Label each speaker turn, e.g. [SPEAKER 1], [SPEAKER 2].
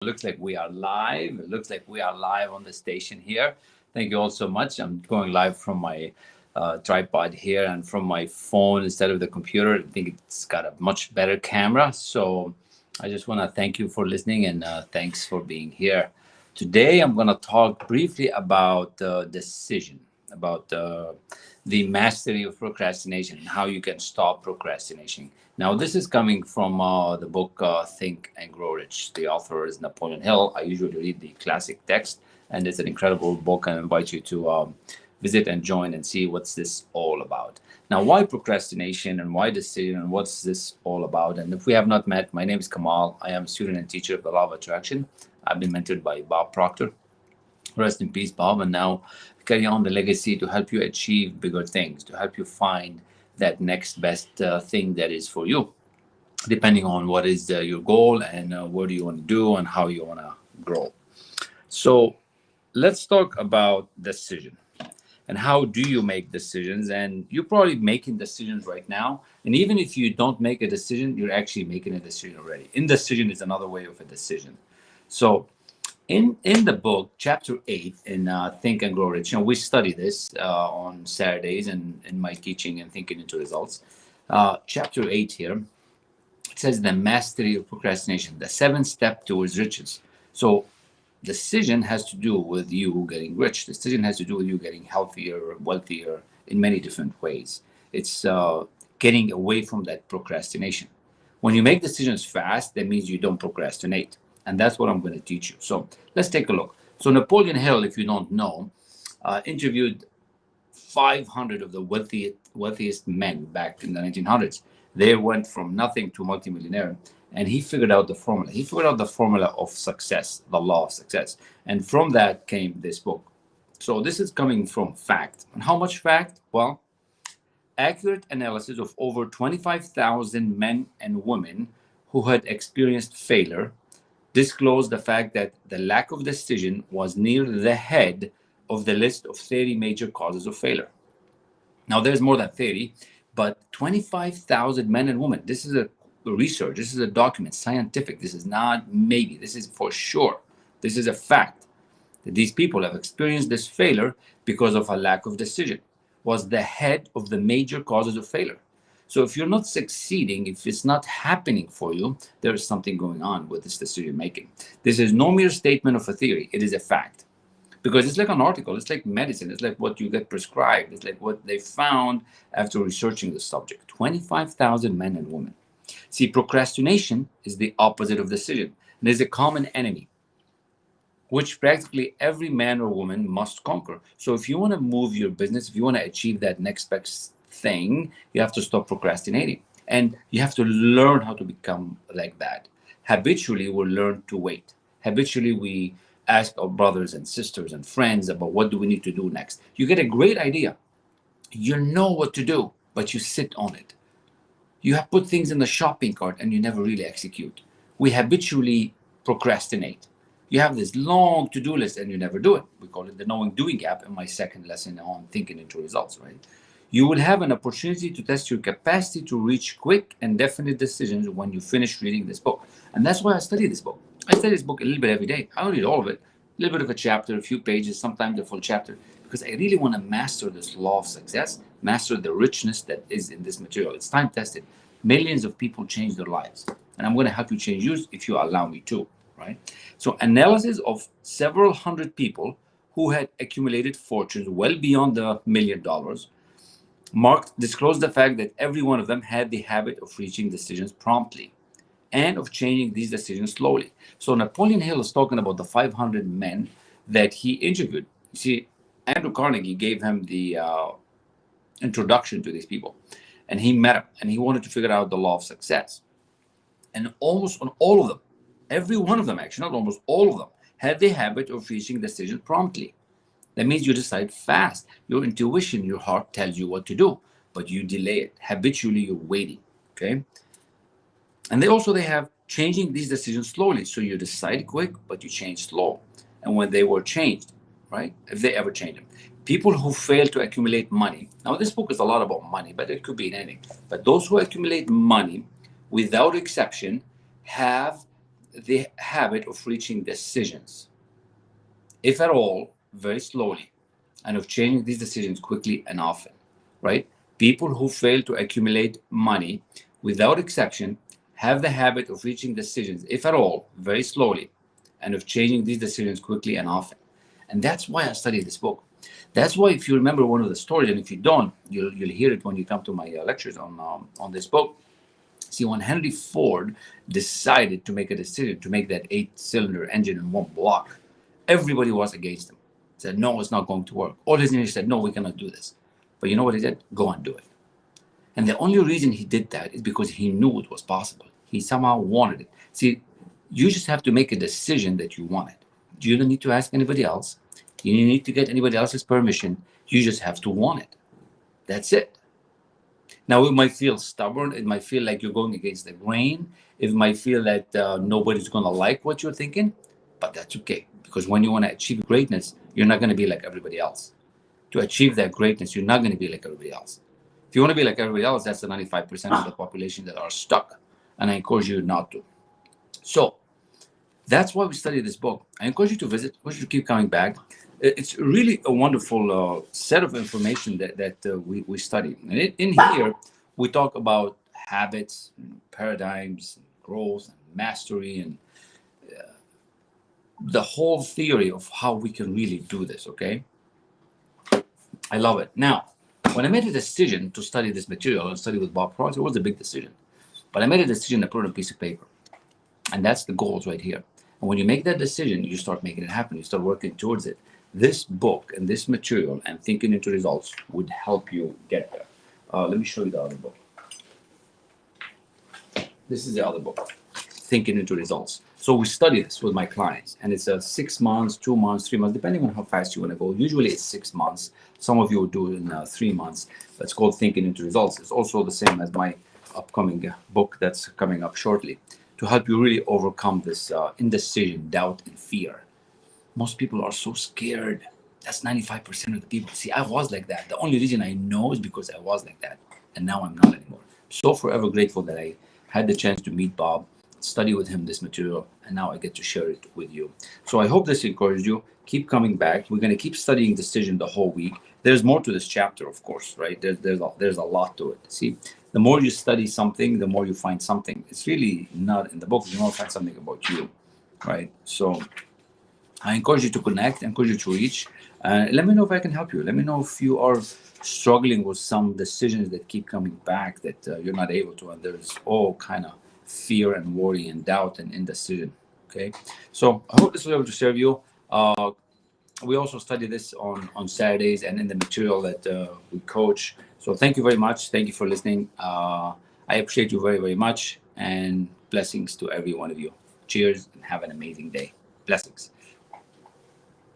[SPEAKER 1] Looks like we are live. It looks like we are live on the station here. Thank you all so much. I'm going live from my tripod here and from my phone instead of the computer. I think it's got a much better camera. So I just want to thank you for listening and thanks for being here. Today, I'm going to talk briefly about decision, about the mastery of procrastination and how you can stop procrastination. Now, this is coming from the book Think and Grow Rich. The author is Napoleon Hill. I usually read the classic text, and it's an incredible book. I invite you to visit and join and see what's this all about. Now, why procrastination and why decision and what's this all about? And if we have not met, my name is Kamal. I am a student and teacher of the Law of Attraction. I've been mentored by Bob Proctor. Rest in peace, Bob. And now carry on the legacy to help you achieve bigger things, to help you find that next best thing that is for you, depending on what is your goal and what do you want to do and how you want to grow. So let's talk about decision and how do you make decisions. And you're probably making decisions right now. And even if you don't make a decision, you're actually making a decision already. Indecision is another way of a decision. So in the book, chapter 8 in Think and Grow Rich, we study this on Saturdays and in my teaching and thinking into results. Chapter 8 here, it says the mastery of procrastination, the 7th step towards riches. So decision has to do with you getting rich. Decision has to do with you getting healthier, wealthier in many different ways. It's getting away from that procrastination. When you make decisions fast, that means you don't procrastinate. And that's what I'm going to teach you. So let's take a look. So Napoleon Hill, if you don't know, interviewed 500 of the wealthiest men back in the 1900s. They went from nothing to multimillionaire, and he figured out the formula. He figured out the formula of success, the law of success. And from that came this book. So this is coming from fact. And how much fact? Well, accurate analysis of over 25,000 men and women who had experienced failure disclosed the fact that the lack of decision was near the head of the list of 30 major causes of failure. Now, there's more than 30, but 25,000 men and women. This is a research. This is a document, scientific. This is not maybe. This is for sure. This is a fact that these people have experienced this failure because of a lack of decision. Was the head of the major causes of failure. So if you're not succeeding, if it's not happening for you, there is something going on with this decision making. This is no mere statement of a theory. It is a fact. Because it's like an article. It's like medicine. It's like what you get prescribed. It's like what they found after researching the subject. 25,000 men and women. See, procrastination is the opposite of decision. It is a common enemy, which practically every man or woman must conquer. So if you want to move your business, if you want to achieve that next best thing, you have to stop procrastinating. And you have to learn how to become like that. Habitually, we'll learn to wait. Habitually, we ask our brothers and sisters and friends about what do we need to do next. You get a great idea. You know what to do, but you sit on it. You have put things in the shopping cart and you never really execute. We habitually procrastinate. You have this long to-do list and you never do it. We call it the knowing doing gap in my second lesson on thinking into results, right? You will have an opportunity to test your capacity to reach quick and definite decisions when you finish reading this book. And that's why I study this book. I study this book a little bit every day. I don't read all of it. A little bit of a chapter, a few pages, sometimes a full chapter, because I really want to master this law of success, master the richness that is in this material. It's time tested. Millions of people change their lives. And I'm going to help you change yours if you allow me to, right? So analysis of several hundred people who had accumulated fortunes well beyond the $1 million disclosed the fact that every one of them had the habit of reaching decisions promptly and of changing these decisions slowly. So Napoleon Hill is talking about the 500 men that he interviewed. You see, Andrew Carnegie gave him the introduction to these people, and he met him, and he wanted to figure out the law of success. And almost on all of them, every one of them, actually, not almost all of them, had the habit of reaching decisions promptly. That means you decide fast. Your intuition, your heart tells you what to do, but you delay it. Habitually, you're waiting, okay? And they have changing these decisions slowly. So you decide quick, but you change slow. And when they were changed, right? If they ever change them. People who fail to accumulate money. Now, this book is a lot about money, but it could be in anything. But those who accumulate money, without exception, have the habit of reaching decisions, if at all, very slowly, and of changing these decisions quickly and often, right? People who fail to accumulate money, without exception, have the habit of reaching decisions, if at all, very slowly, and of changing these decisions quickly and often. And that's why I studied this book. That's why, if you remember one of the stories, and if you don't, you'll hear it when you come to my lectures on this book. See, when Henry Ford decided to make a decision to make that 8-cylinder engine in one block, everybody was against him. Said, no, it's not going to work. All his engineers said, no, we cannot do this. But you know what he did? Go and do it. And the only reason he did that is because he knew it was possible. He somehow wanted it. See, you just have to make a decision that you want it. You don't need to ask anybody else. You don't need to get anybody else's permission. You just have to want it. That's it. Now, it might feel stubborn. It might feel like you're going against the grain. It might feel that nobody's going to like what you're thinking, but that's okay. Because when you want to achieve greatness, you're not going to be like everybody else. To achieve that greatness, you're not going to be like everybody else. If you want to be like everybody else, that's the 95% of the population that are stuck. And I encourage you not to. So that's why we study this book. I encourage you to visit. I encourage you to keep coming back. It's really a wonderful set of information that we study. And in here, we talk about habits, paradigms, growth, and mastery, and the whole theory of how we can really do this, okay? I love it. Now, when I made a decision to study this material and study with Bob Cross, it was a big decision. But I made a decision to put it on a piece of paper. And that's the goals right here. And when you make that decision, you start making it happen. You start working towards it. This book and this material and thinking into results would help you get there. Let me show you the other book. This is the other book, Thinking into Results. So we study this with my clients, and it's 6 months, 2 months, 3 months, depending on how fast you want to go. Usually it's 6 months. Some of you will do it in 3 months. That's called Thinking into Results. It's also the same as my upcoming book that's coming up shortly, to help you really overcome this indecision, doubt, and fear. Most people are so scared. That's 95% of the people. See, I was like that. The only reason I know is because I was like that. And now I'm not anymore. So forever grateful that I had the chance to meet Bob, study with him this material, and now I get to share it with you. So I hope this encouraged you. Keep coming back. We're going to keep studying decision the whole week. There's more to this chapter, of course, right? There's a lot to it. See, the more you study something, the more you find something. It's really not in the book. You want to find something about you, right? So I encourage you to connect, encourage you to reach. Let me know if I can help you. Let me know if you are struggling with some decisions that keep coming back that you're not able to, and there's all kind of fear and worry and doubt and indecision. Okay, so I hope this was able to serve you. We also study this on Saturdays and in the material that we coach. So thank you very much. Thank you for listening. I appreciate you very, very much, and blessings to every one of you. Cheers and have an amazing day. Blessings.